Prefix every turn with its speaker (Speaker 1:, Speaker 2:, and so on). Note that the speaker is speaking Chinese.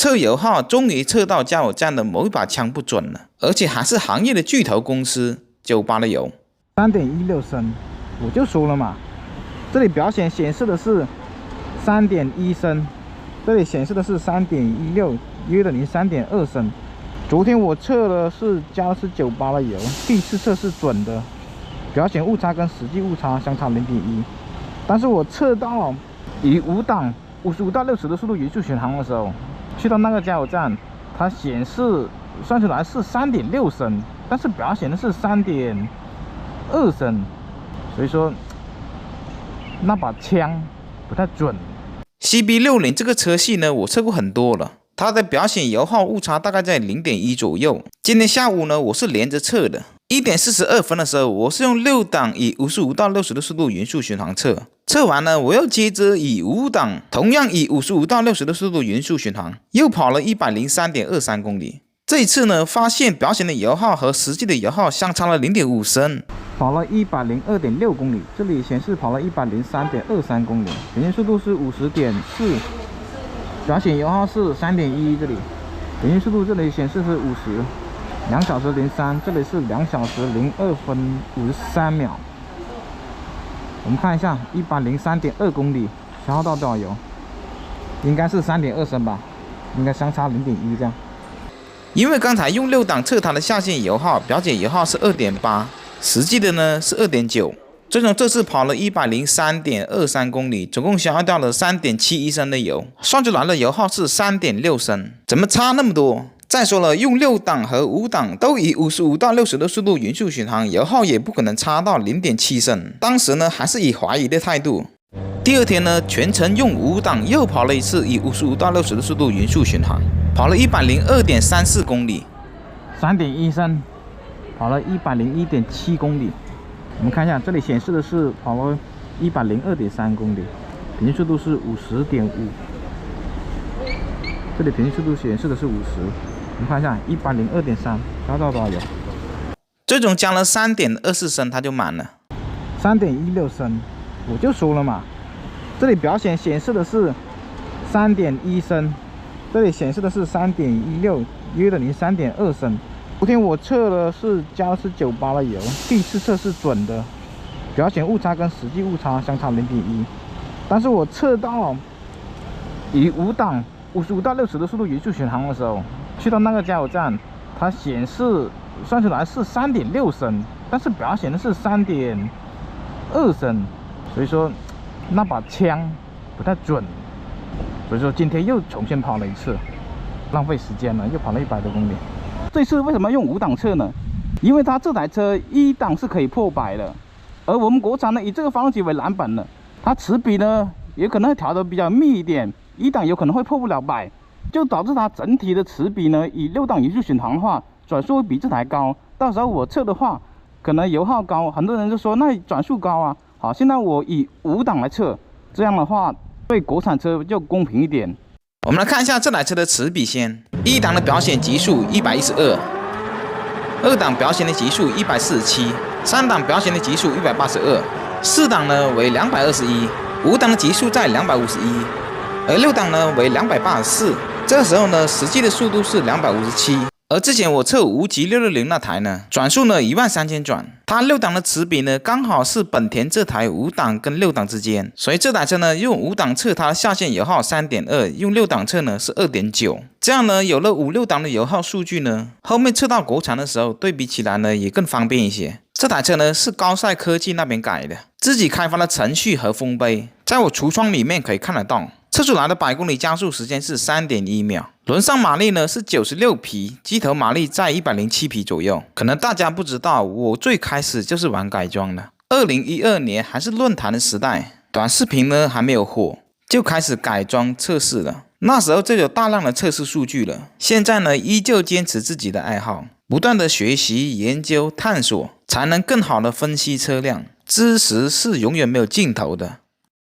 Speaker 1: 测油耗终于测到加油站的某一把枪不准了，而且还是行业的巨头公司98的油
Speaker 2: ，3.16升，我就说了嘛，这里表显示的是3.1升，这里显示的是3.16，约等于3.2升。昨天我测的是加的是98的油，第一次测是准的，表显误差跟实际误差相差0.1，但是我测到以5档55到60的速度匀速巡航的时候，去到那个加油站，它显示算出来是3.6升，但是表显的是3.2升，所以说那把枪不太准。
Speaker 1: CB60 这个车系呢，我测过很多了，它的表显油耗误差大概在0.1左右。今天下午呢，我是连着测的。1点42分的时候，我是用6档以55到60的速度匀速巡航测，测完呢，我又接着以5档同样以55到60的速度匀速巡航，又跑了103.23公里。这一次呢，发现表显的油耗和实际的油耗相差了0.5升，
Speaker 2: 跑了102.6公里，这里显示跑了103.23公里，平均速度是50.4，表显油耗是3.1，这里平均速度这里显示是50，2小时03，这里是2小时02分53秒。我们看一下103.2公里消耗到多少油，应该是3.2升吧，应该相差0.1这样。
Speaker 1: 因为刚才用6档测它的下限油耗，表显油耗是2.8，实际的呢是2.9。最终这次跑了103.23公里，总共消耗掉了3.71升的油，算出来的油耗是3.6升，怎么差那么多？再说了，用6档和5档都以55到60的速度匀速巡航，油耗也不可能差到0.7升。当时呢还是以怀疑的态度。第二天呢，全程用5档又跑了一次，以55到60的速度匀速巡航，跑了102.34公里
Speaker 2: ，3.1升，跑了101.7公里。我们看一下，这里显示的是跑了102.3公里，平均速度是50.5。这里平均速度显示的是50。我们看一下102.3，消到多少油？
Speaker 1: 最终加了3.24升，它就满了。
Speaker 2: 3.16升，我就说了嘛，这里表显示的是3.1升，这里显示的是3.16，约等于3.2升。昨天我测的是加的是98的油，第一次测是准的，表显误差跟实际误差相差0.1，但是我测到以5档55到60的速度匀速巡航的时候，去到那个加油站，它显示算出来是3.6升，但是表显的是3.2升，所以说那把枪不太准，所以说今天又重新跑了一次，浪费时间了，又跑了100多公里。这次为什么用5档测呢？因为它这台车1档是可以破100的，而我们国产呢以这个发动机为蓝本的，它齿比呢也可能会调得比较密一点，1档有可能会破不了100，就导致它整体的齿比呢以6档匀速巡航的话，转速会比这台高。到时候我测的话，可能油耗高，很多人就说那转速高啊。好，现在我以5档来测，这样的话对国产车就公平一点。
Speaker 1: 我们来看一下这台车的齿比先，1档的表显极速112，2档表显的极速147，3档表显的极速182，4档呢为221，5档的极速在251，而6档呢为284。这个时候呢，实际的速度是257。而之前我测无极660那台呢，转速呢13000转，它6档的齿比呢刚好是本田这台5档跟6档之间，所以这台车呢用5档测它的下限油耗3.2，用6档测呢是2.9，这样呢有了5、6档的油耗数据呢，后面测到国产的时候对比起来呢也更方便一些。这台车呢是高赛科技那边改的，自己开发的程序和丰碑，在我橱窗里面可以看得到。测出来的100公里加速时间是3.1秒，轮上马力呢是96匹，机头马力在107匹左右。可能大家不知道，我最开始就是玩改装的。2012年还是论坛的时代，短视频呢还没有火，就开始改装测试了。那时候就有大量的测试数据了。现在呢依旧坚持自己的爱好，不断的学习、研究、探索，才能更好的分析车辆。知识是永远没有尽头的。